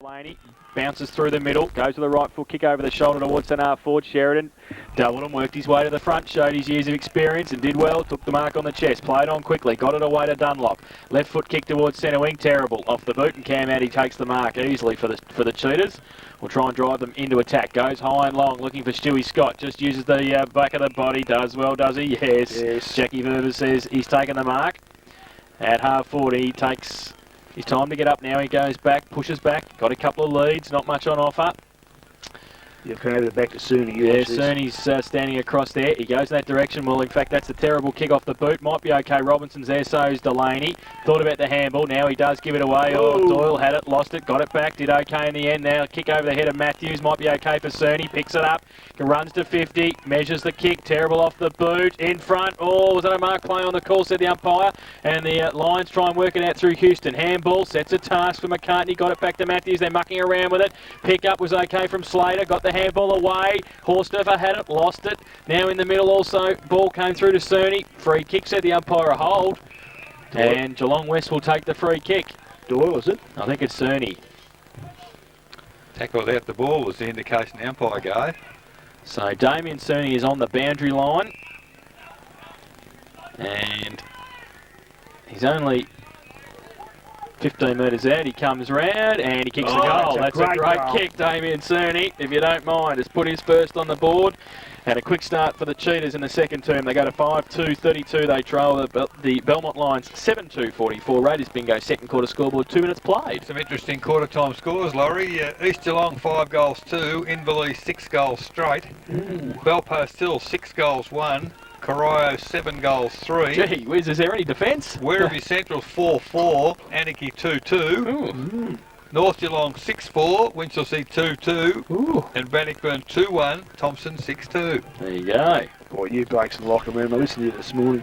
Delaney bounces through the middle, goes with a right foot kick over the shoulder towards centre forward. Sheridan doubled and worked his way to the front, showed his years of experience and did well. Took the mark on the chest, played on quickly, got it away to Dunlop. Left foot kick towards centre wing, terrible. Off the boot and Cam out, he takes the mark easily for the Cheetahs. We'll try and drive them into attack. Goes high and long, looking for Stewie Scott. Just uses the back of the body. Does well, does he? Yes. Jackie Verver says he's taken the mark. At half 40, he takes his time to get up now. He goes back, pushes back. Got a couple of leads, not much on offer. You'll come over back to Sooney. Yeah, Sooney's standing across there. He goes in that direction. Well, in fact, that's a terrible kick off the boot. Might be okay. Robinson's there, so's Delaney. Thought about the handball. Now he does give it away. Oh, Doyle had it, lost it, got it back. Did okay in the end. Now kick over the head of Matthews. Might be okay for Sooney. Picks it up. Runs to 50. Measures the kick. Terrible off the boot. In front. Oh, was that a mark play on the call, said the umpire. And the Lions try and work it out through Houston. Handball. Sets a task for McCartney. Got it back to Matthews. They're mucking around with it. Pick up was okay from Slater. Got the handball away. Horsdorfer had it, lost it. Now in the middle also, ball came through to Sooney. Free kick, said the umpire, a hold. Doyle. And Geelong West will take the free kick. Doyle, is it? I think it's Sooney. Tackle without the ball was the indication the umpire gave. So Damien Sooney is on the boundary line. And he's only 15 metres out, he comes round and he kicks the goal. That's a great kick, Damien Sooney, if you don't mind. Has put his first on the board. And a quick start for the Cheetahs in the second term. They go to 5-2-32. They trail the Belmont Lions 7-2-44. Raiders bingo, second quarter scoreboard, 2 minutes played. Some interesting quarter time scores, Laurie. East Geelong 5 goals 2. Inverleigh 6 goals straight. Belpost Hill 6 goals 1. Corio 7 goals 3. Gee whiz, is there any defence? Werribee Central 4-4. Anarchy 2-2. North Geelong 6-4. Winchelsea 2-2. And Bannockburn 2-1. Thompson 6-2. There you go. Boy, you blokes in the locker room, I listened to you this morning,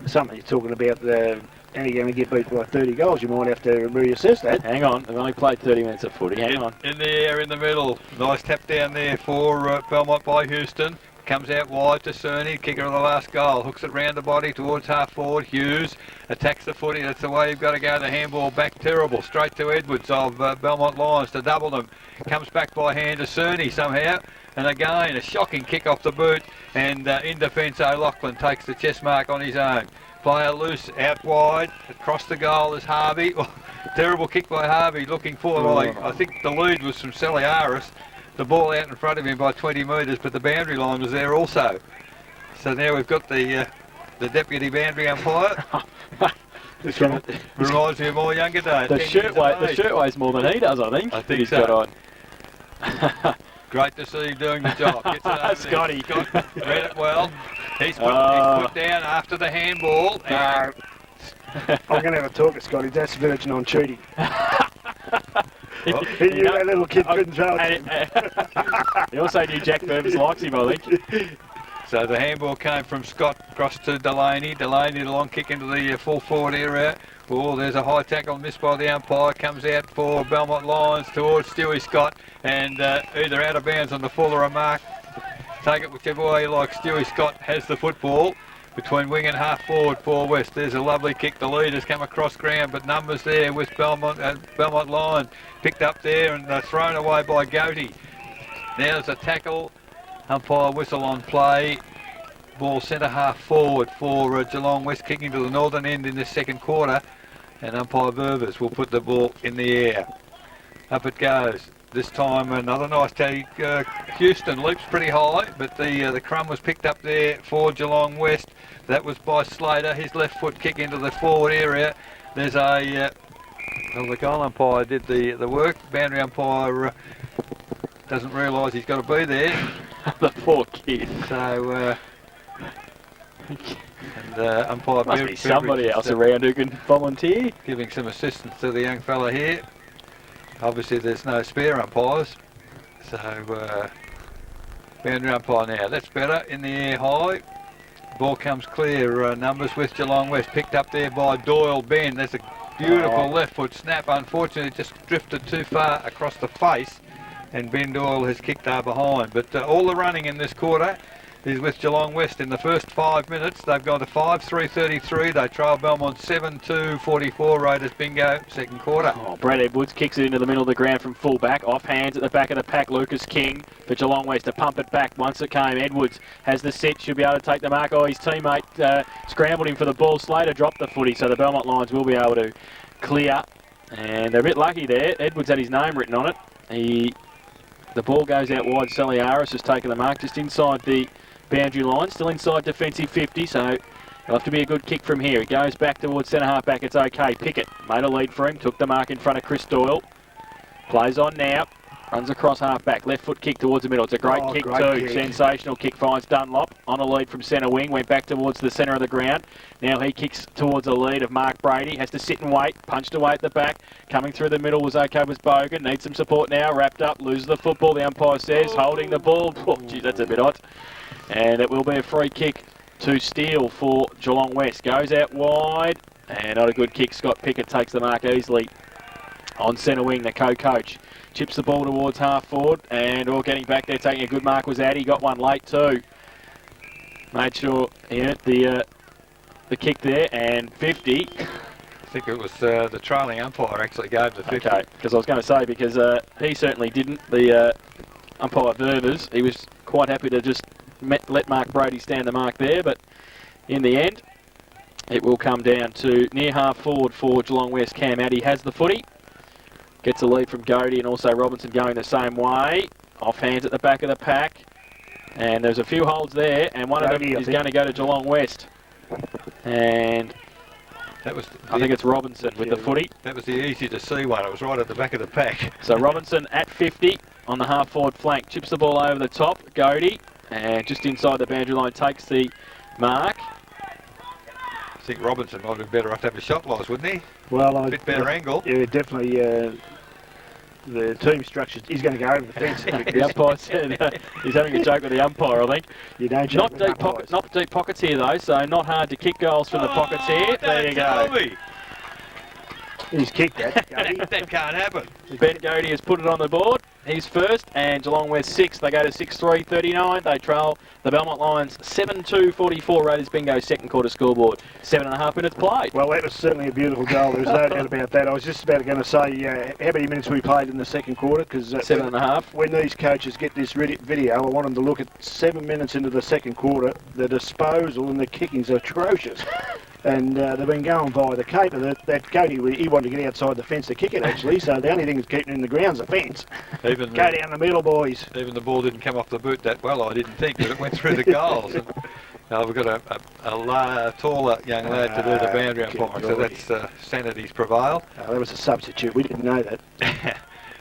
something you're talking about and you're going to get beat by 30 goals. You might have to reassess that. Hang on, they've only played 30 minutes of footy. Hang on. In the air, in the middle. Nice tap down there for Belmont by Houston. Comes out wide to Cerny, kicker of the last goal. Hooks it round the body towards half forward. Hughes attacks the footy. That's the way you've got to go. The handball back terrible. Straight to Edwards of Belmont Lions to double them. Comes back by hand to Cerny somehow. And again, a shocking kick off the boot. And in defence, O'Loughlin takes the chest mark on his own. Player loose, out wide. Across the goal is Harvey. Oh, terrible kick by Harvey. Looking forward. I think the lead was from Saliaris. The ball out in front of him by 20 metres, but the boundary line was there also. So now we've got the deputy boundary umpire. Reminds me of my younger days. The shirt weighs more than he does, I think. I think he's so. Got on. Great to see him doing the job. Gets it over Scotty. Scott read it well. He's put down after the handball. I'm going to have a talk to Scotty. That's virgin on cheating. He knew that little kid couldn't throw it. He also knew Jack Burns likes him, I think. So the handball came from Scott across to Delaney. Delaney, the long kick into the full forward area. Oh, there's a high tackle missed by the umpire. Comes out for Belmont Lions towards Stewie Scott. And either out of bounds on the full or a mark. Take it whichever way you like. Stewie Scott has the football. Between wing and half forward for West. There's a lovely kick. The leaders come across ground, but numbers there with Belmont Lion picked up there and thrown away by Goatee. Now there's a tackle. Umpire whistle on play. Ball centre half forward for Geelong West, kicking to the northern end in this second quarter. And umpire Ververs will put the ball in the air. Up it goes. This time another nice take. Houston leaps pretty high, but the crumb was picked up there for Geelong West. That was by Slater. His left foot kick into the forward area. There's a the goal umpire did the work. Boundary umpire doesn't realise he's got to be there. The poor kid. So umpire must be somebody else around who can volunteer. Giving some assistance to the young fella here. Obviously there's no spare umpires, so boundary umpire now, that's better, in the air high, ball comes clear, numbers with Geelong West, picked up there by Doyle Ben. That's a beautiful left foot snap, unfortunately just drifted too far across the face and Ben Doyle has kicked behind, but all the running in this quarter is with Geelong West. In the first 5 minutes, they've gone to 5-3-33. They trail Belmont 7-2-44. Raiders bingo, second quarter. Oh, Brad Edwards kicks it into the middle of the ground from full-back. Off hands at the back of the pack. Lucas King for Geelong West to pump it back once it came. Edwards has the sit. Should be able to take the mark. Oh, his teammate scrambled him for the ball. Slater dropped the footy, so the Belmont Lions will be able to clear. And they're a bit lucky there. Edwards had his name written on it. The ball goes out wide. Saliaris has taken the mark just inside the boundary line, still inside defensive 50, so it'll have to be a good kick from here. It goes back towards centre half back. It's okay. Pickett made a lead for him, took the mark in front of Chris Doyle. Plays on now, runs across half back, left foot kick towards the middle. It's a great kick too. Kick. Sensational kick, finds Dunlop on a lead from centre wing, went back towards the centre of the ground. Now he kicks towards a lead of Mark Brady, has to sit and wait, punched away at the back. Coming through the middle was okay, was Bogan, needs some support now, wrapped up, loses the football, the umpire says, holding the ball. Oh, geez, that's a bit odd. And it will be a free kick to Steele for Geelong West. Goes out wide, and not a good kick. Scott Pickett takes the mark easily on centre wing, the co-coach. Chips the ball towards half forward, and all getting back there, taking a good mark was Addy. Got one late too. Made sure he earned the kick there, and 50. I think it was the trailing umpire actually gave the 50. Okay, because I was going to say, because he certainly didn't. The umpire Ververs, he was quite happy to just let Mark Brady stand the mark there, but in the end, it will come down to near half forward for Geelong West. Cam Addy has the footy. Gets a lead from Godey and also Robinson going the same way. Off hands at the back of the pack. And there's a few holds there, and one of them is going to go to Geelong West. And that was I think it's Robinson with the footy. That was the easy to see one. It was right at the back of the pack. So Robinson at 50 on the half forward flank. Chips the ball over the top. Godey. And just inside the boundary line takes the mark. I think Robinson might have been better off to have a shot, Loz, wouldn't he? Well, a bit better angle. Yeah, definitely. The team structure, he's going to go over the fence. The umpire said he's having a joke with the umpire, I think. You don't joke with umpires. Not deep pockets here though, so not hard to kick goals from the pockets here. There you go. Me. He's kicked that. That can't happen. Ben Godey has put it on the board. He's first, and Geelong West 6. They go to 6-3-39. They trail the Belmont Lions 7-2-44. Raiders bingo second quarter scoreboard. 7.5 minutes played. Well, that was certainly a beautiful goal. There's no doubt about that. I was just about going to say how many minutes we played in the second quarter, because 7.5. When these coaches get this video, I want them to look at 7 minutes into the second quarter. The disposal and the kicking's atrocious. And they've been going by the caper. That Cody, he wanted to get outside the fence to kick it, actually. So the only thing that's keeping it in the ground's the fence. Go down the middle, boys. Even the ball didn't come off the boot that well, I didn't think, but it went through the goals. And, we've got a taller young lad to do the boundary umpiring, so that's sanity's prevailed. That was a substitute. We didn't know that.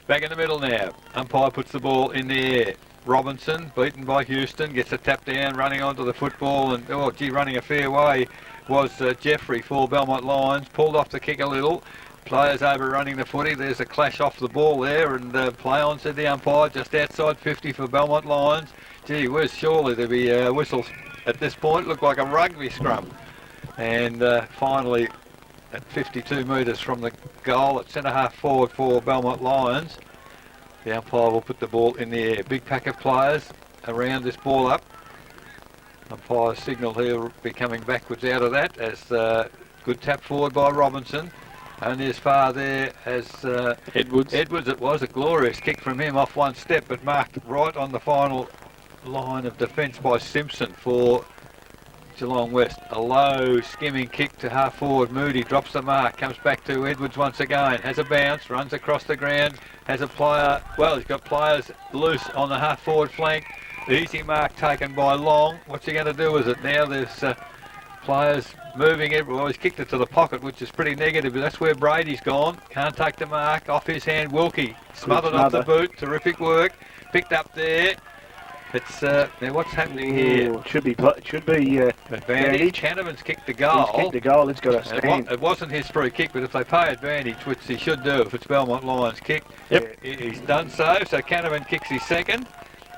Back in the middle now. Umpire puts the ball in the air. Robinson, beaten by Houston, gets a tap down, running onto the football, and running a fair way was Jeffrey for Belmont Lions. Pulled off the kick a little. Players overrunning the footy. There's a clash off the ball there, and play on, said the umpire, just outside 50 for Belmont Lions. Gee whiz, surely there'll be whistles at this point. Looked like a rugby scrum. And finally, at 52 metres from the goal, at centre half forward for Belmont Lions, the umpire will put the ball in the air. Big pack of players around this ball up. Umpire signal he'll be coming backwards out of that, as good tap forward by Robinson. Only as far there as Edwards. Edwards, it was a glorious kick from him off one step, but marked right on the final line of defence by Simpson for Geelong West. A low skimming kick to half forward. Moody drops the mark, comes back to Edwards once again, has a bounce, runs across the ground, has a player, well, he's got players loose on the half forward flank. Easy mark taken by Long. What's he going to do with it now? There's players moving everywhere. He's kicked it to the pocket, which is pretty negative, but that's where Brady's gone. Can't take the mark. Off his hand, Wilkie. Smothered off the boot. Terrific work. Picked up there. It's now what's happening here? Should be advantage. Canavan's kicked the goal. He's kicked the goal. It's got to stand. It wasn't his free kick, but if they pay advantage, which he should do if it's Belmont Lions kick, he's done so. So Canavan kicks his second,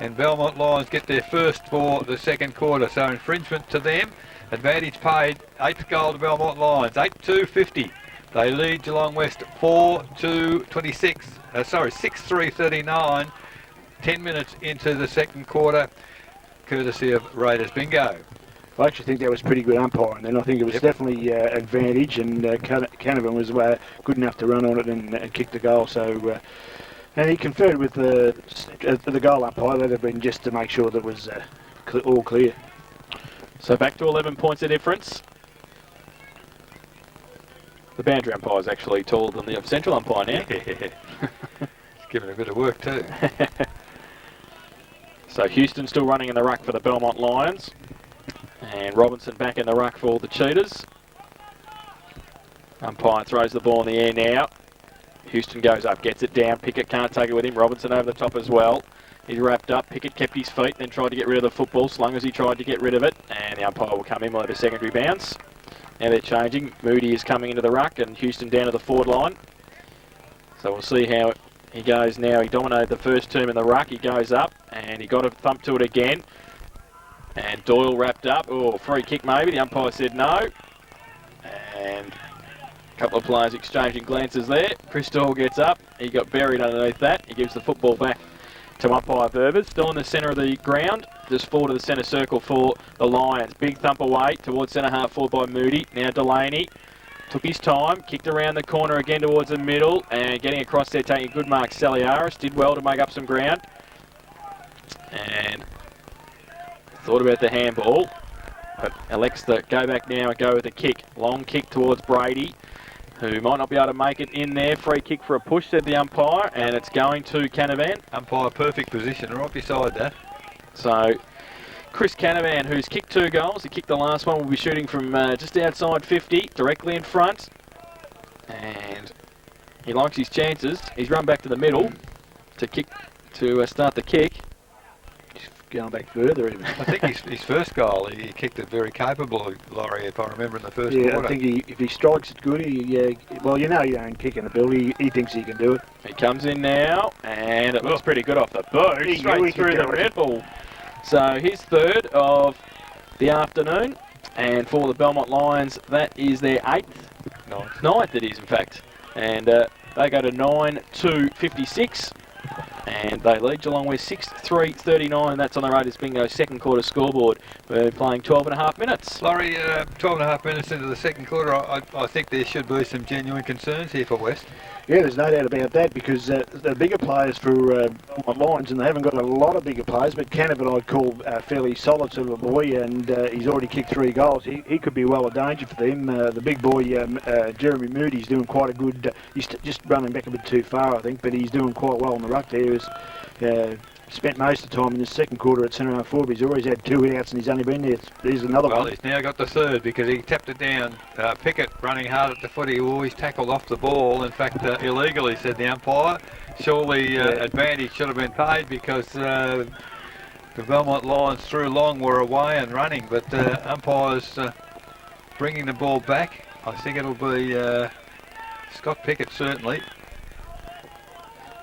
and Belmont Lions get their first for the second quarter. So infringement to them. Advantage paid. 8th goal to Belmont Lions. 8-2-50. They lead Geelong West 4-2-26. 6-3-39. 10 minutes into the second quarter. courtesy of Raiders Bingo. I actually think that was pretty good umpiring then. I think it was definitely advantage, and Canavan was good enough to run on it and kick the goal. So, and he conferred with the goal umpire. That had been just to make sure that it was all clear. So back to 11 points of difference. The boundary umpire is actually taller than the central umpire now. It's giving a bit of work too. So Houston still running in the ruck for the Belmont Lions. And Robinson back in the ruck for the Cheetahs. Umpire throws the ball in the air now. Houston goes up, gets it down. Pickett can't take it with him. Robinson over the top as well. He's wrapped up. Pickett kept his feet, then tried to get rid of the football, slung as he tried to get rid of it. And the umpire will come in with a secondary bounce. Now they're changing. Moody is coming into the ruck and Houston down to the forward line. So we'll see how he goes now. He dominated the first term in the ruck. He goes up and he got a thump to it again. And Doyle wrapped up. Oh, free kick maybe. The umpire said no. And a couple of players exchanging glances there. Chris Doyle gets up. He got buried underneath that. He gives the football back to umpire Burbers. Still in the centre of the ground. Just forward to the centre circle for the Lions. Big thump away towards centre half forward by Moody. Now Delaney took his time. Kicked around the corner again towards the middle. And getting across there, taking a good mark. Saliaris did well to make up some ground. And thought about the handball, but elects to go back now and go with a kick. Long kick towards Brady, who might not be able to make it in there. Free kick for a push, said the umpire, and it's going to Canavan. Umpire perfect position, right beside that. So Chris Canavan, who's kicked 2 goals, he kicked the last one, will be shooting from just outside 50, directly in front. And he likes his chances. He's run back to the middle to start the kick. Going back further even. I think his first goal, he kicked it very capable, Laurie, if I remember in the first quarter. I think if he strikes it good, well, you know you don't kick in the bill. He thinks he can do it. He comes in now, and it looks pretty good off the boot, straight through the red ball. So his third of the afternoon, and for the Belmont Lions, that is their 8th. Ninth it is, in fact. And they go to 9-2-56. And they lead Geelong with 6-3-39, and that's on the Raiders Bingo second quarter scoreboard. We're playing 12.5 minutes. Laurie, 12.5 minutes into the second quarter, I think there should be some genuine concerns here for West. Yeah, there's no doubt about that, because the bigger players for Lions, and they haven't got a lot of bigger players, but Canavan I'd call fairly solid sort of a boy, and he's already kicked 3 goals. He could be well a danger for them. The big boy, Jeremy Moody's doing quite a good, he's just running back a bit too far, I think, but he's doing quite well in the ruck there. He's spent most of the time in the second quarter at centre half forward, but he's always had 2 hit-outs and he's only been there. There's another one. Well, he's now got the third because he tapped it down. Pickett running hard at the footy, he always tackled off the ball. In fact, illegally, said the umpire. Surely advantage should have been paid because the Belmont Lions through long were away and running, but umpires bringing the ball back. I think it'll be Scott Pickett certainly.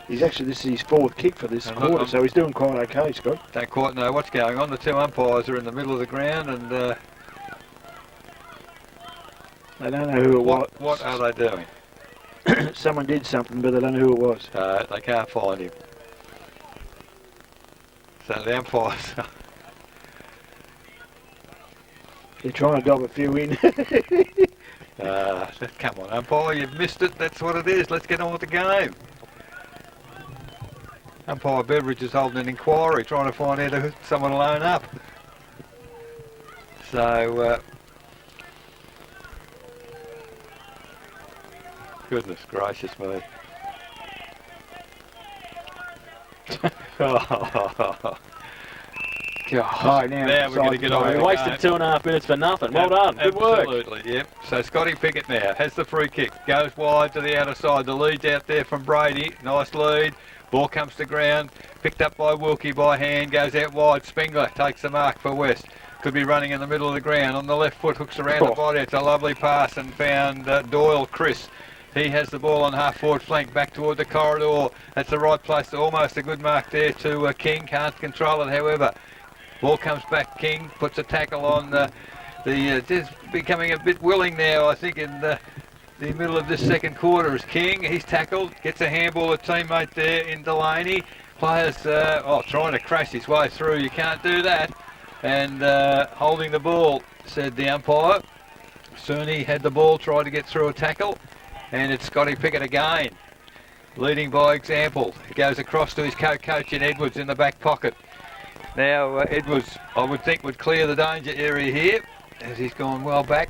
This is his 4th kick for this quarter, so he's doing quite okay, Scott. Don't quite know what's going on. The 2 umpires are in the middle of the ground, and they don't know who it was. What are they doing? Someone did something, but they don't know who it was. They can't find him. So the umpires... They're trying to dob a few in. Come on, umpire, you've missed it. That's what it is. Let's get on with the game. Umpire Beveridge is holding an inquiry, trying to find out who someone will own up. So, goodness gracious me. God. Now we're going to get on. We wasted 2.5 minutes for nothing. Well done. Good work. Absolutely, yep. So Scotty Pickett now has the free kick. Goes wide to the outer side. The lead's out there from Brady. Nice lead. Ball comes to ground, picked up by Wilkie by hand, goes out wide. Spengler takes the mark for West. Could be running in the middle of the ground. On the left foot, hooks around the body. It's a lovely pass and found Doyle, Chris. He has the ball on half forward flank back toward the corridor. That's the right place. Almost a good mark there to King. Can't control it, however. Ball comes back. King puts a tackle on just becoming a bit willing now, I think, in the middle of this second quarter is King. He's tackled, gets a handball, a teammate there in Delaney. Players trying to crash his way through. You can't do that. and holding the ball, said the umpire. Cerny had the ball, tried to get through a tackle, and it's Scotty Pickett again, leading by example. He goes across to his co-coach in Edwards in the back pocket. Now Edwards, I would think, would clear the danger area here, as he's gone well back.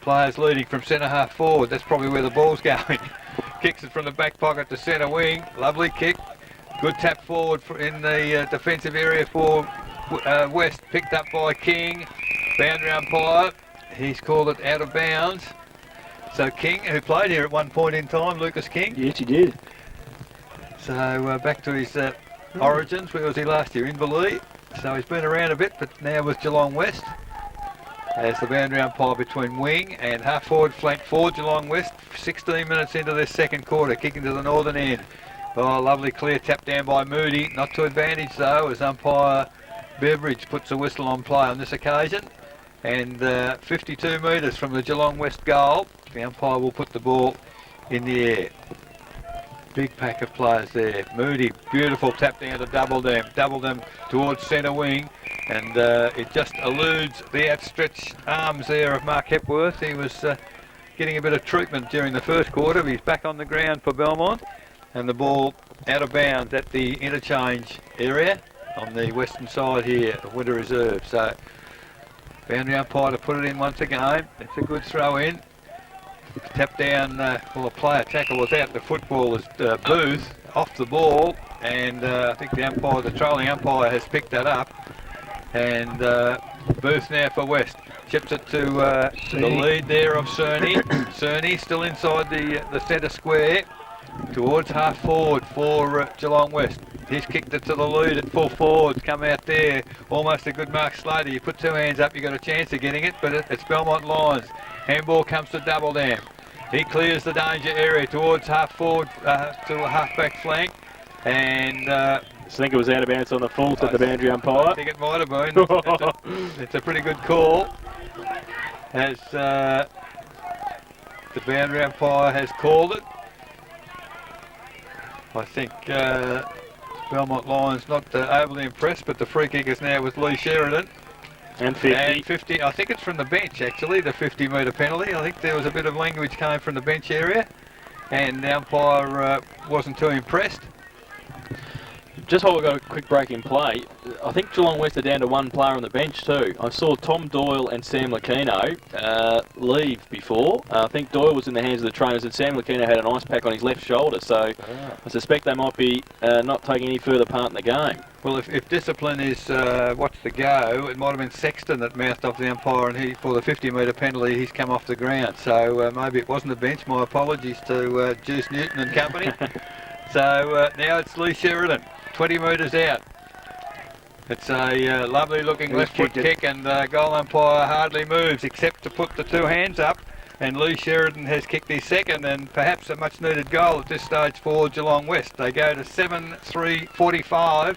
Players leading from centre half forward. That's probably where the ball's going. Kicks it from the back pocket to centre wing. Lovely kick. Good tap forward in the defensive area for West. Picked up by King. Boundary umpire. He's called it out of bounds. So King, who played here at one point in time, Lucas King. Yes, he did. So back to his origins. Where was he last year? Inverleigh. So he's been around a bit, but now with Geelong West. As the boundary umpire between wing and half forward flank for Geelong West. 16 minutes into this second quarter, kicking to the northern end. Oh, lovely clear tap down by Moody. Not to advantage though, as umpire Beveridge puts a whistle on play on this occasion. And 52 metres from the Geelong West goal, the umpire will put the ball in the air. Big pack of players there. Moody, beautiful tap down to double them towards centre wing. And it just eludes the outstretched arms there of Mark Hepworth. He was getting a bit of treatment during the first quarter. He's back on the ground for Belmont. And the ball out of bounds at the interchange area on the western side here of Winter Reserve. So, boundary umpire to put it in once again. It's a good throw in. Tap down, well, a player tackle was out. The football is Booth off the ball. And I think the umpire, the trolling umpire, has picked that up. And Booth now for West. Chips it to the lead there of Cerny. Cerny still inside the centre square towards half forward for Geelong West. He's kicked it to the lead at full forwards. Come out there. Almost a good Mark Slater. You put two hands up, you got a chance of getting it, but it's Belmont lines. Handball comes to Double Dam. He clears the danger area towards half forward to a half back flank. And I think it was out of bounds on the full to the boundary umpire. I think it might have been. It's a pretty good call. As the boundary umpire has called it. I think Belmont Lions not overly impressed, but the free kick is now with Lee Sheridan. And 50. And 50, I think it's from the bench actually, the 50 metre penalty. I think there was a bit of language came from the bench area, and the umpire wasn't too impressed. Just while we've got a quick break in play, I think Geelong West are down to one player on the bench too. I saw Tom Doyle and Sam Lucchino leave before. I think Doyle was in the hands of the trainers and Sam Lucchino had an ice pack on his left shoulder, so I suspect they might be not taking any further part in the game. Well, if discipline is what's the go, it might have been Sexton that mouthed off the umpire, and he, for the 50 metre penalty, he's come off the ground. So maybe it wasn't the bench. My apologies to Juice Newton and company. So now it's Lee Sheridan. 20 metres out. It's a lovely looking left foot kick, and goal umpire hardly moves except to put the two hands up, and Lee Sheridan has kicked his second and perhaps a much needed goal at this stage for Geelong West. They go to 7-3-45.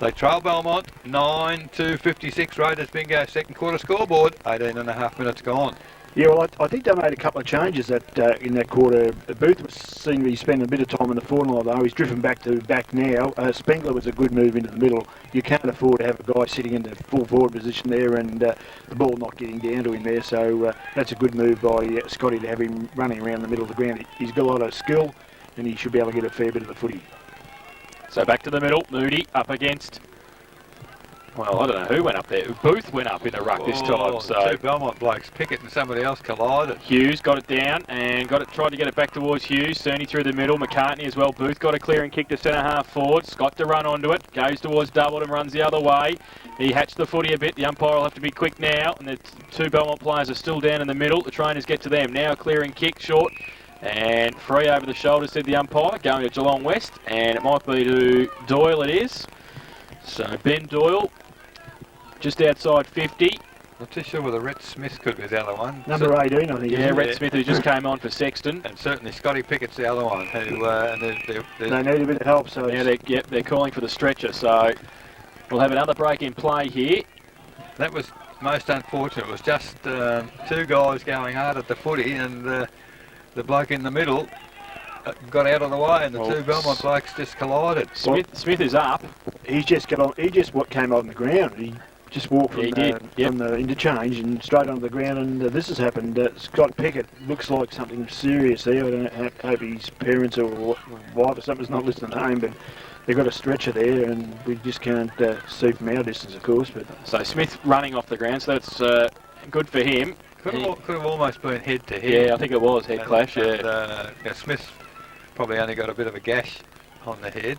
They trail Belmont 9-56. Raiders bingo second quarter scoreboard. 18.5 minutes gone. Yeah, well, I think they made a couple of changes in that quarter. Booth was seen to be spending a bit of time in the forward line, though. He's drifting back now. Spengler was a good move into the middle. You can't afford to have a guy sitting in the full forward position there and the ball not getting down to him there. So that's a good move by Scotty to have him running around the middle of the ground. He's got a lot of skill and he should be able to get a fair bit of the footy. So back to the middle. Moody up against... Well, I don't know who went up there. Booth went up in the ruck this time. So two Belmont blokes, Pickett and somebody else collided. Hughes got it down and tried to get it back towards Hughes. Cerny through the middle. McCartney as well. Booth got a clearing kick to centre half forward. Scott to run onto it. Goes towards doubled and runs the other way. He hatched the footy a bit. The umpire will have to be quick now. And the two Belmont players are still down in the middle. The trainers get to them. Now a clearing kick short. And free over the shoulder, said the umpire. Going to Geelong West. And it might be to Doyle it is. So Ben Doyle. Just outside 50. Not too sure whether Rhett Smith could be the other one. Number 18, I think. Yeah, Rhett Smith, who just came on for Sexton. And certainly Scotty Pickett's the other one. Who they need a bit of help. So yeah, they're calling for the stretcher. So we'll have another break in play here. That was most unfortunate. It was just two guys going hard at the footy, and the bloke in the middle got out of the way, and the two Belmont blokes just collided. Smith is up. He's just got on. He just came on the ground. just walked from, He did, yep. from the interchange and straight onto the ground, and this has happened. Scott Pickett looks like something serious there. I don't hope his parents or wife or something's not listening home, but they've got a stretcher there, and we just can't see from our distance, of course. But So Smith running off the ground, so that's good for him. Could have almost been head to head. Yeah, I think it was head clash. Smith probably only got a bit of a gash on the head.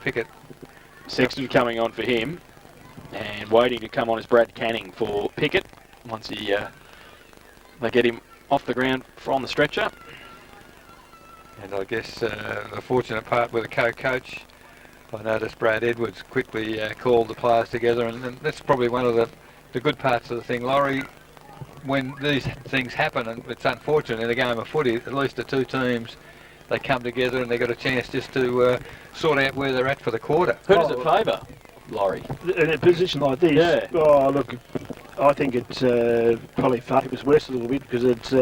Pickett. Sexton coming on for him, and waiting to come on is Brad Canning for Pickett once they get him off the ground from the stretcher. And I guess the fortunate part with the co-coach, I noticed Brad Edwards quickly called the players together, and that's probably one of the good parts of the thing, Laurie. When these things happen, and it's unfortunate in a game of footy, at least the two teams, they come together and they got a chance just to sort out where they're at for the quarter. Who does it favour, Laurie? In a position like this, Yeah. oh look, I think it's probably favours West a little bit, because it's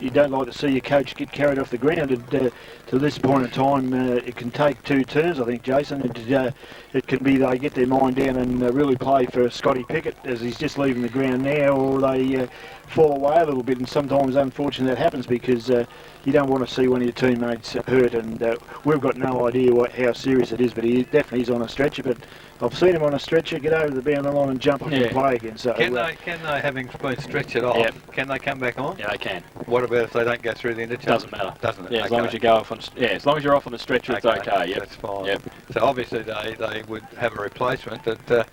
you don't like to see your coach get carried off the ground. And, to this point in time, it can take two turns, I think, Jason. It can be they get their mind down and really play for Scotty Pickett as he's just leaving the ground now, or they fall away a little bit. And sometimes, unfortunately, that happens because you don't want to see one of your teammates hurt. And we've got no idea how serious it is, but he definitely is on a stretcher. But I've seen him on a stretcher get over the boundary line and jump up and play again. So can they, having been stretched off, can they come back on? Yeah, they can. What about if they don't go through the interchange? Doesn't matter. Doesn't it? Yeah, as long as you go off on. Yeah, as long as you're off on the stretcher, it's okay. Yep. That's fine. Yep. So obviously they would have a replacement that.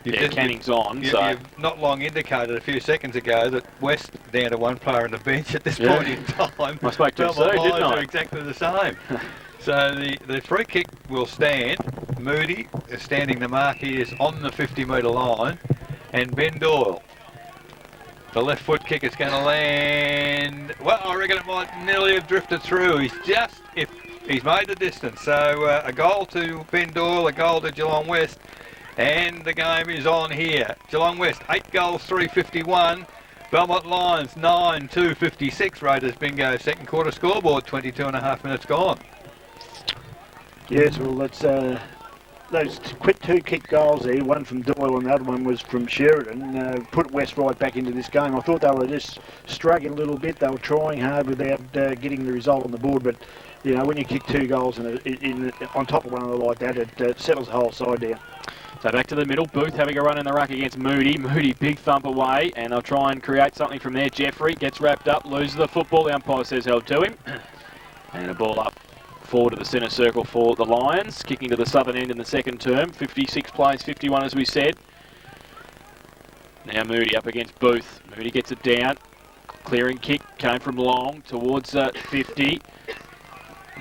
Canning's on. So You've not long indicated a few seconds ago that West down to one player on the bench at this point in time. I spoke to him soon, didn't I? Are exactly the same. So the free kick will stand. Moody is standing the mark. He is on the 50-metre line, and Ben Doyle. The left foot kick is going to land. Well, I reckon it might nearly have drifted through. He's made the distance. So a goal to Ben Doyle, a goal to Geelong West. And the game is on here. Geelong West, 8 goals, 351. Belmont Lions, 9, 256. Raiders bingo, second quarter scoreboard, 22.5 minutes gone. Yes, well, that's those quick two kick goals there, one from Doyle and the other one was from Sheridan, put West right back into this game. I thought they were just struggling a little bit. They were trying hard without getting the result on the board, but you know, when you kick two goals on top of one another like that, it settles the whole side down. So back to the middle, Booth having a run in the ruck against Moody. Moody big thump away, and they'll try and create something from there. Jeffrey gets wrapped up, loses the football. The umpire says held to him. And a ball up forward to the centre circle for the Lions, kicking to the southern end in the second term. 56 plays, 51 as we said. Now Moody up against Booth. Moody gets it down. Clearing kick came from Long towards 50.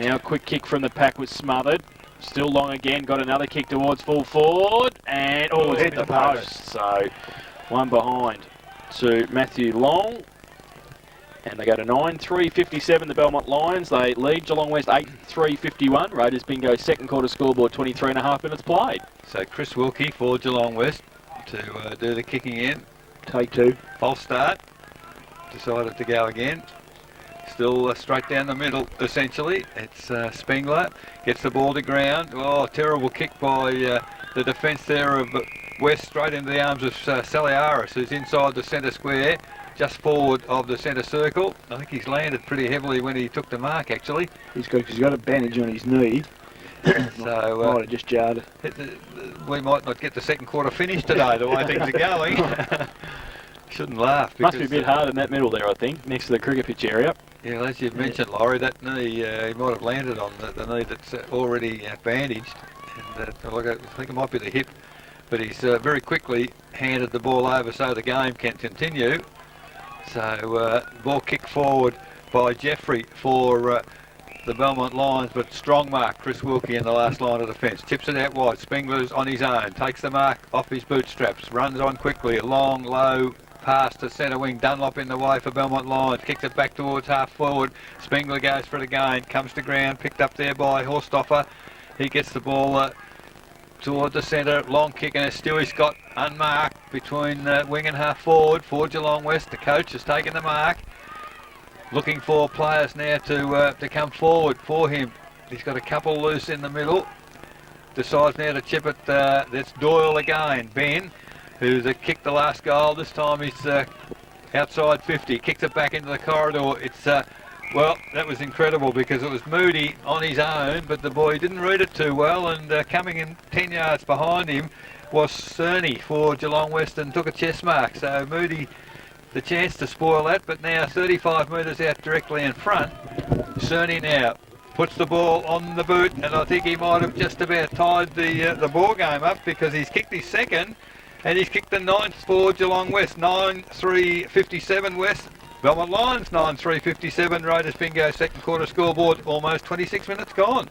Now a quick kick from the pack was smothered. Still Long again, got another kick towards full forward, and it's hit the post. So one behind to Matthew Long, and they go to 9-3-57, the Belmont Lions. They lead Geelong West 8-3-51. Raiders bingo, second quarter scoreboard, 23.5 minutes played. So Chris Wilkie for Geelong West to do the kicking in. Take two. False start. Decided to go again. Still straight down the middle, essentially. It's Spengler. Gets the ball to ground. Oh, terrible kick by the defence there of West, straight into the arms of Saliaris, who's inside the centre square, just forward of the centre circle. I think he's landed pretty heavily when he took the mark, actually. He's got a bandage on his knee. So might have just jarred. We might not get the second quarter finished today, the way things are going. Shouldn't laugh. Must be a bit hard in that middle there, I think, next to the cricket pitch area. Yeah, as you've mentioned, Laurie, that knee, he might have landed on the knee that's already bandaged. And I think it might be the hip, but he's very quickly handed the ball over so the game can continue. So ball kick forward by Jeffrey for the Belmont Lions, but strong mark, Chris Wilkie in the last line of defence. Tips it out wide, Spengler's on his own, takes the mark off his bootstraps, runs on quickly, a long, low pass to centre wing, Dunlop in the way for Belmont Lions, kicks it back towards half forward, Spengler goes for it again, comes to ground, picked up there by Horstoffer. He gets the ball toward the centre, long kick, and Stewie Scott unmarked between wing and half forward for Geelong West. The coach has taken the mark, looking for players now to come forward for him. He's got a couple loose in the middle, decides now to chip it. That's Doyle again. Ben who's kicked the last goal. This time he's outside 50, kicks it back into the corridor. It's well, that was incredible because it was Moody on his own, but the boy didn't read it too well, and coming in 10 yards behind him was Cerny for Geelong West and took a chest mark. So Moody, the chance to spoil that, but now 35 metres out directly in front. Cerny now puts the ball on the boot, and I think he might have just about tied the ball game up because he's kicked his second, and he's kicked the ninth for Geelong West. 9-3-57 West. Belmont Lions 9-3-57. Raiders bingo second quarter scoreboard. Almost 26 minutes gone.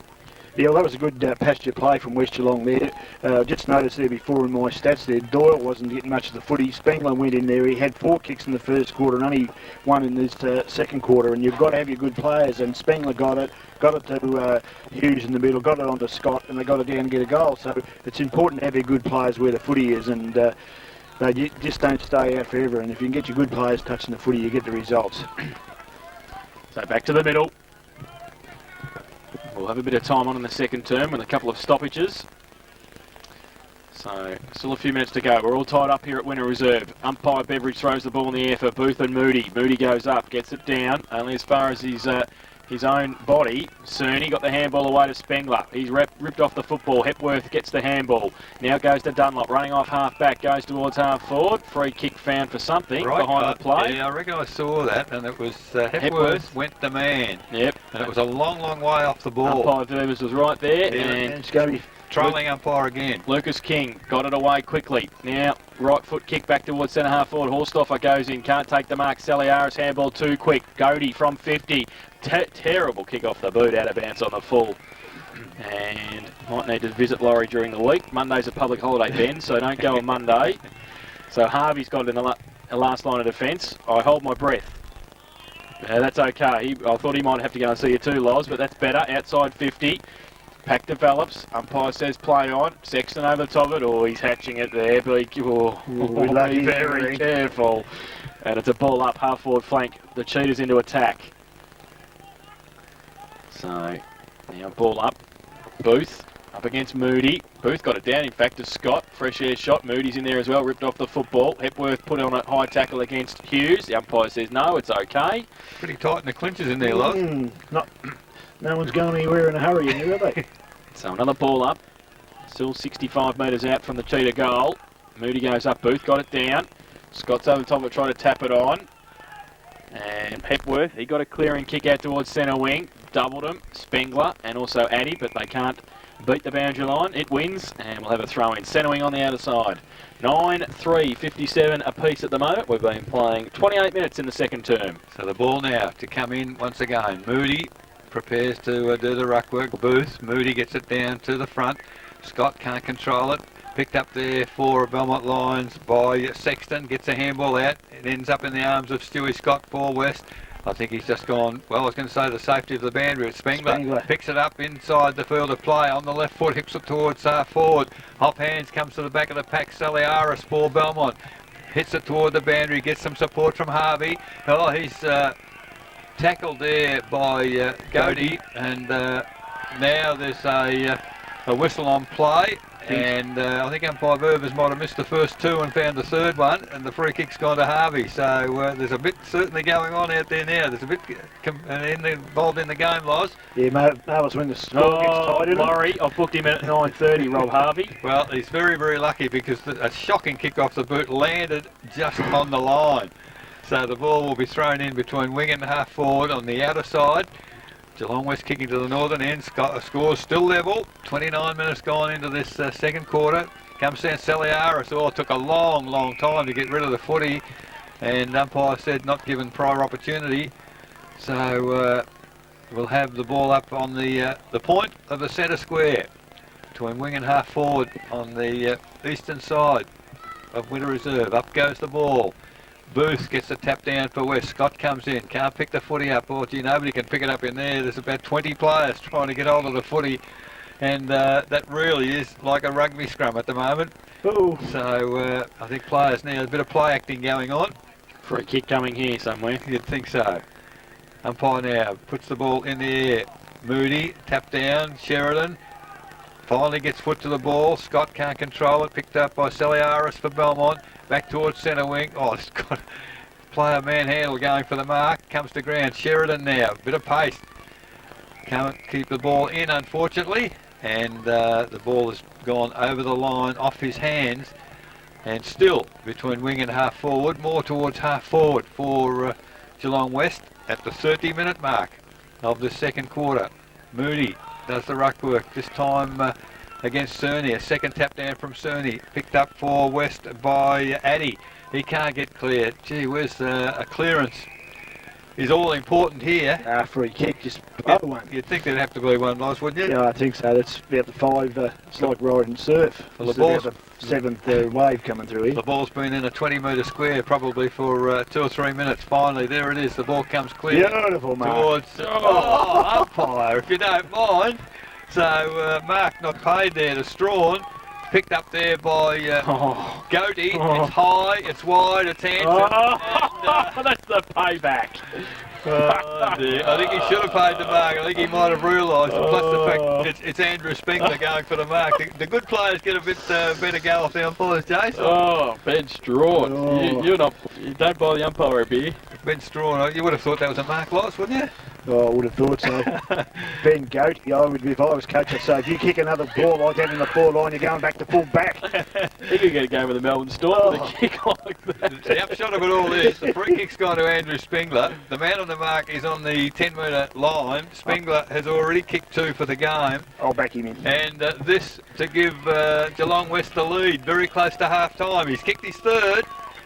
Yeah, well, that was a good pasture play from West Geelong there. Just noticed there before in my stats there, Doyle wasn't getting much of the footy. Spengler went in there. He had 4 kicks in the first quarter and only 1 in this second quarter. And you've got to have your good players. And Spengler got it to Hughes in the middle, got it onto Scott, and they got it down and get a goal. So it's important to have your good players where the footy is, and they just don't stay out forever. And if you can get your good players touching the footy, you get the results. So back to the middle. We'll have a bit of time on in the second term with a couple of stoppages. So still a few minutes to go. We're all tied up here at Winter Reserve. Umpire Beveridge throws the ball in the air for Booth and Moody. Moody goes up, gets it down, only as far as his own body. Cerny got the handball away to Spengler. He's ripped off the football. Hepworth gets the handball. Now goes to Dunlop, running off half back, goes towards half forward. Free kick found for something behind the play. Yeah, I reckon I saw that, and it was Hepworth went the man. Yep. And it was a long, long way off the ball. Umpire Verbers was right there. Yeah, and it's going to be trailing umpire again. Lucas King got it away quickly. Now, right foot kick back towards centre half forward. Horstoffer goes in, can't take the mark. Saliaris handball too quick. Godey from 50. Terrible kick off the boot, out of bounds on the full. And might need to visit Laurie during the week. Monday's a public holiday, Ben, so don't go on Monday. So Harvey's got it in the last line of defence. I hold my breath. That's okay. I thought he might have to go and see you too, Loz, but that's better. Outside 50. Pack develops. Umpire says play on. Sexton over the top of it. Oh, he's hatching it there. Be very careful. And it's a ball up half forward flank. The Cheetahs into attack. So now ball up. Booth up against Moody. Booth got it down, in fact, to Scott. Fresh air shot. Moody's in there as well. Ripped off the football. Hepworth put on a high tackle against Hughes. The umpire says no, it's okay. Pretty tight in the clinches in there, Loz. No one's going anywhere in a hurry in there, are they? So another ball up. Still 65 metres out from the Cheetah goal. Moody goes up. Booth got it down. Scott's over the top of it, trying to tap it on. And Hepworth, he got a clearing kick out towards centre wing. Doubled him. Spengler and also Addy, but they can't beat the boundary line. It wins, and we'll have a throw in. Centre wing on the outer side. 9-3-57 apiece at the moment. We've been playing 28 minutes in the second term. So the ball now to come in once again. Moody prepares to do the ruck work. Booth, Moody gets it down to the front. Scott can't control it. Picked up there for Belmont Lions by Sexton. Gets a handball out. It ends up in the arms of Stewie Scott for West. I think he's just gone, well, I was going to say the safety of the boundary. It's Spengler. Picks it up inside the field of play on the left foot, hips it towards forward. Hop hands, comes to the back of the pack. Saliaris for Belmont. Hits it toward the boundary, gets some support from Harvey. Oh, he's tackled there by Godey, and now there's a whistle on play. And I think umpire Verbers might have missed the first 2 and found the third one, and the free kick's gone to Harvey. So there's a bit certainly going on out there now. There's a bit involved in the game, Loz. Yeah, Marvel's when the score gets tied, isn't it? Laurie, I've booked him in at 9:30, Rob Harvey. Well, he's very, very lucky because a shocking kick off the boot landed just on the line. So the ball will be thrown in between wing and half forward on the outer side. Geelong West kicking to the northern end. Score's still level. 29 minutes gone into this second quarter. Comes down Saliaris. Oh, it took a long, long time to get rid of the footy. And umpire said not given prior opportunity. So we'll have the ball up on the point of the centre square. Between wing and half forward on the eastern side of Winter Reserve. Up goes the ball. Booth gets the tap down for West. Scott comes in. Can't pick the footy up. Oh, gee, nobody can pick it up in there. There's about 20 players trying to get hold of the footy. And that really is like a rugby scrum at the moment. Ooh. So I think players now, a bit of play acting going on. Free kick coming here somewhere. You'd think so. Umpire now puts the ball in the air. Moody, tap down. Sheridan. Finally gets foot to the ball. Scott can't control it. Picked up by Saliaris for Belmont. Back towards centre wing. Oh, it's got player manhandle going for the mark. Comes to ground. Sheridan now. Bit of pace. Can't keep the ball in, unfortunately. And the ball has gone over the line, off his hands. And still between wing and half forward. More towards half forward for Geelong West at the 30-minute mark of the second quarter. Moody does the ruck work, this time against Cerny. A second tap down from Cerny, picked up for West by Addy. He can't get cleared. Gee whiz, a clearance is all important here. Free kick, just one. You'd think there'd have to be one, Loz, wouldn't you? Yeah, I think so. That's about the 5. It's like riding surf. Well, the It's ball's about the 7th wave coming through here. The ball's been in a 20-metre square probably for 2 or 3 minutes. Finally, there it is. The ball comes clear Beautiful, Mark. towards umpire, if you don't mind. So Mark not paid there to Strawn. Picked up there by Goatee. It's high, it's wide, it's Hanson. That's the payback. Oh dear. I think he should have paid the mark. I think he might have realised. Plus the fact it's Andrew Spengler going for the mark. The good players get a bit better go off the umpires, Jason. Oh, Ben Strawn. You don't buy the umpire a beer. Ben Strawn, you would have thought that was a mark loss, wouldn't you? Oh, I would have thought so. Ben Goat, I would, if I was coach, I'd say, if you kick another ball like that in the ball line, you're going back to full back. He could get a game with the Melbourne Storm with a kick like that. The upshot of it all is, the free kick's gone to Andrew Spengler. The man on the mark is on the 10-metre line. Spengler has already kicked 2 for the game. I'll back him in. And this to give Geelong West the lead, very close to half-time. He's kicked his 3rd.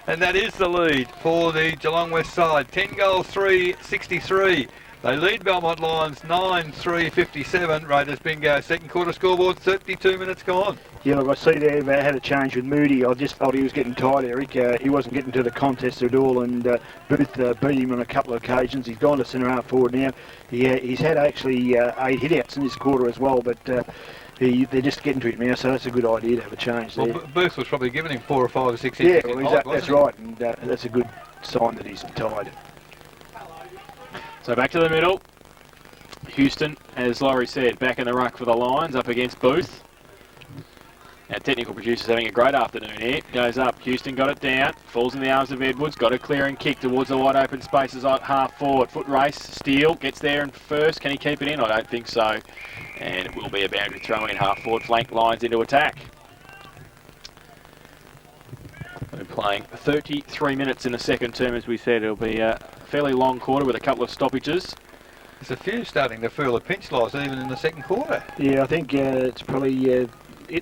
And that is the lead for the Geelong West side. 10 goals, 3-63. They lead Belmont Lions 9-3-57. Raiders bingo. Second quarter scoreboard, 32 minutes gone. Yeah, look, I see they've had a change with Moody. I just felt he was getting tired, Eric. He wasn't getting to the contest at all, and Booth beat him on a couple of occasions. He's gone to centre half forward now. He's had actually 8 hit-outs in this quarter as well, but they're just getting to it now, so that's a good idea to have a change there. Well, Booth was probably giving him 4 or 5 or 6 yeah, hits. well, that's right, and that's a good sign that he's tired. So back to the middle. Houston, as Laurie said, back in the ruck for the Lions, up against Booth. Our technical producer's having a great afternoon here. Goes up, Houston got it down, falls in the arms of Edwards, got a clearing kick towards the wide open spaces at half forward. Foot race, Steele gets there in first. Can he keep it in? I don't think so. And it will be a boundary throw in, half forward, flank Lions into attack. We're playing 33 minutes in the second term, as we said. It'll be a fairly long quarter with a couple of stoppages. There's a few starting to feel the pinch loss even in the second quarter. Yeah, I think it's probably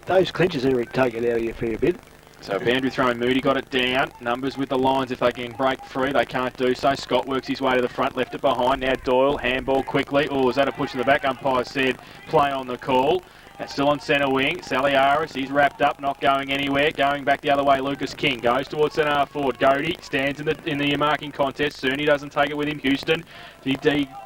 those clinches, Eric, take it out of you a fair bit. So boundary throwing, Moody got it down. Numbers with the Lions, if they can break free, they can't do so. Scott works his way to the front, left it behind. Now Doyle, handball quickly. Oh, is that a push in the back? Umpire said play on the call. That's still on centre wing. Saliaris, he's wrapped up, not going anywhere. Going back the other way, Lucas King goes towards centre half forward. Goatee stands in the marking contest. Cerny doesn't take it with him. Houston, he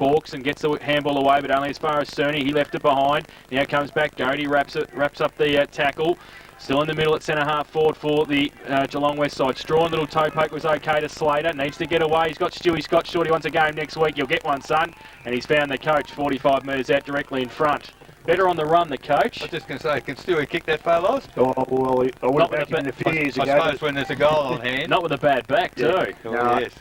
balks and gets the handball away, but only as far as Cerny. He left it behind. Now comes back. Goatee wraps up the tackle. Still in the middle at centre half forward for the Geelong West side. Strawn, little toe poke was okay to Slater. Needs to get away. He's got Stewie Scott short. He wants a game next week. You'll get one, son. And he's found the coach 45 metres out directly in front. Better on the run, the coach. I was just going to say, can Stewie kick that far, Loz? Oh, well, I would have backed him in a few years ago. I suppose when there's a goal on hand. Not with a bad back, too. Yeah. No, Yes.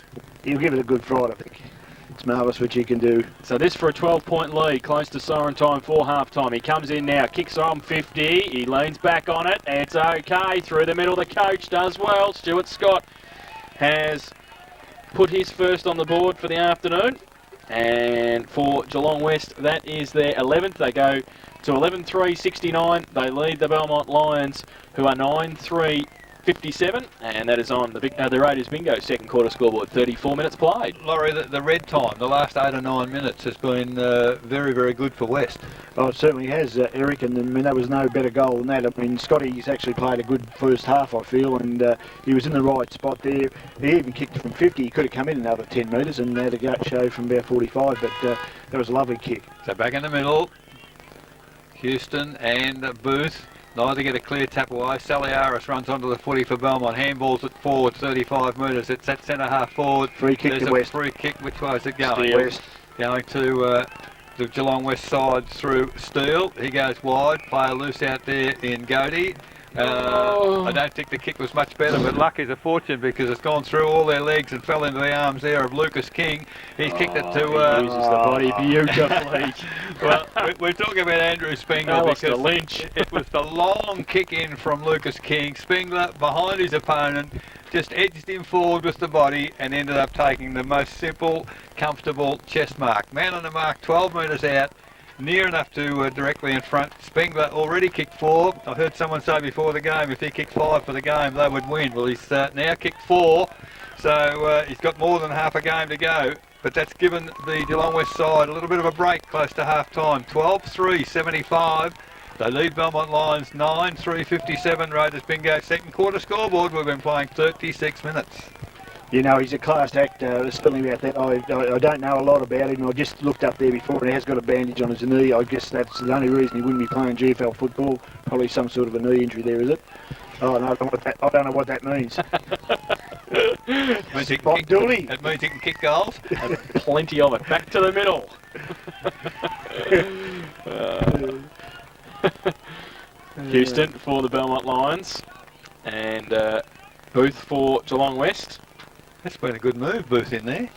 He'll give it a good fright, I think. It's marvellous what you can do. So this for a 12-point lead, close to siren time for half-time. He comes in now, kicks on 50. He leans back on it. It's okay. Through the middle, the coach does well. Stuart Scott has put his first on the board for the afternoon. And for Geelong West, that is their 11th. They go to 11-3-69. They lead the Belmont Lions, who are 9-3-57. And that is on the Raiders bingo second quarter scoreboard. 34 minutes played. Laurie, the red time, the last 8 or 9 minutes has been very, very good for West. Oh, it certainly has, Eric, and I mean, there was no better goal than that. I mean, Scotty's actually played a good first half, I feel, and he was in the right spot there. He even kicked it from 50. He could have come in another 10 metres and had a gut show from about 45, but that was a lovely kick. So back in the middle, Houston and Booth. Neither get a clear tap away. Saliaris runs onto the footy for Belmont. Handballs it forward, 35 metres. It's at centre half forward. Free kick There's to a West. free kick. Which way is it going? Steele. West. Going to the Geelong West side through Steele. He goes wide, player loose out there in Goaty. I don't think the kick was much better, but luck is a fortune because it's gone through all their legs and fell into the arms there of Lucas King. He's kicked it to... he uses the body beautifully. Well, we're talking about Andrew Spengler because Lynch. it was the long kick in from Lucas King. Spengler, behind his opponent, just edged him forward with the body and ended up taking the most simple, comfortable chest mark. Man on the mark, 12 metres out, near enough to directly in front. Spengler already kicked 4. I heard someone say before the game if he kicked 5 for the game they would win. Well, he's now kicked 4, so he's got more than half a game to go. But that's given the Geelong West side a little bit of a break close to half time. 12-3, 75. They lead Belmont Lions 9-3-57. Raiders bingo. Second quarter scoreboard. We've been playing 36 minutes. You know, he's a class act. Spelling about that, I don't know a lot about him. I just looked up there before, and he has got a bandage on his knee. I guess that's the only reason he wouldn't be playing GFL football. Probably some sort of a knee injury there, is it? Oh no, I don't know what that means. It means he can kick goals. And plenty of it. Back to the middle. Houston for the Belmont Lions, and Booth for Geelong West. That's been a good move, Booth, in there.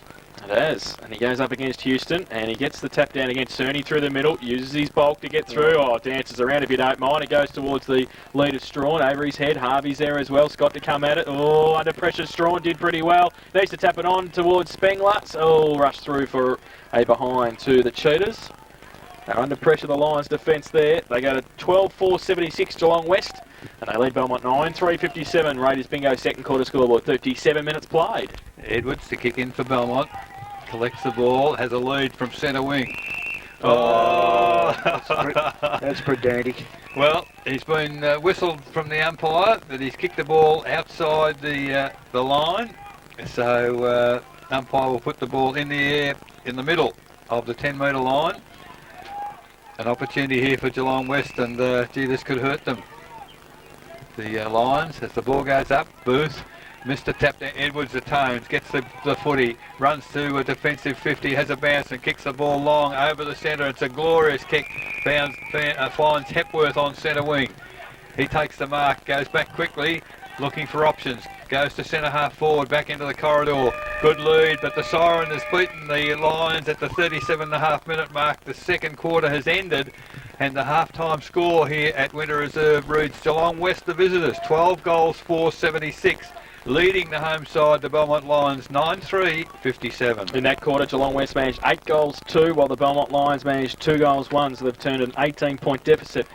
It has, and he goes up against Houston, and he gets the tap down against Cerny through the middle, uses his bulk to get through. Oh, dances around if you don't mind. It goes towards the lead of Strawn, over his head. Harvey's there as well. Scott to come at it. Oh, under pressure, Strawn did pretty well. Needs to tap it on towards Spengler. Oh, rush through for a behind to the Cheetahs. They're under pressure, the Lions defence there. They go to 12-4-76 Geelong West, and they lead Belmont 9-3-57. Raiders bingo second quarter scoreboard, 37 minutes played. Edwards to kick in for Belmont. Collects the ball, has a lead from centre wing. Oh! That's pedantic. Well, he's been whistled from the umpire that he's kicked the ball outside the line. So umpire will put the ball in the air in the middle of the 10-metre line. An opportunity here for Geelong West, and gee, this could hurt them. The Lions, as the ball goes up, Booth, Mr. Tap down, Edwards atones, gets the footy, runs to a defensive 50, has a bounce and kicks the ball long over the centre. It's a glorious kick, finds Hepworth on centre wing. He takes the mark, goes back quickly, looking for options, goes to centre half forward, back into the corridor. Good lead, but the siren has beaten the Lions at the 37.5 minute mark. The second quarter has ended, and the half-time score here at Winter Reserve reads Geelong West, the visitors, 12 goals, 476. Leading the home side, the Belmont Lions, 9-3-57. In that quarter, Geelong West managed 8 goals, 2, while the Belmont Lions managed 2 goals, 1. So they've turned an 18-point deficit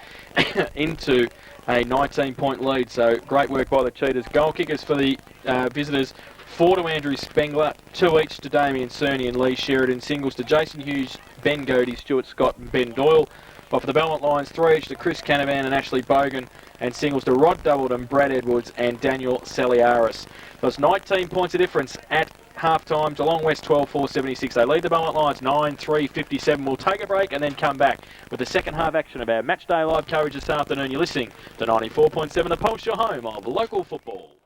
into a 19-point lead. So great work by the Cheetahs. Goal kickers for the visitors, 4 to Andrew Spengler, 2 each to Damien Cerny and Lee Sheridan. Singles to Jason Hughes, Ben Goaty, Stuart Scott and Ben Doyle. While for the Belmont Lions, 3 each to Chris Canavan and Ashley Bogan, and singles to Rod Doubleton, Brad Edwards and Daniel Saliaris. There's 19 points of difference at half-time. Geelong West 12-4-76. They lead the Belmont Lions 9-3-57. We'll take a break and then come back with the second half action of our Matchday Live coverage this afternoon. You're listening to 94.7 The Pulse, your home of local football.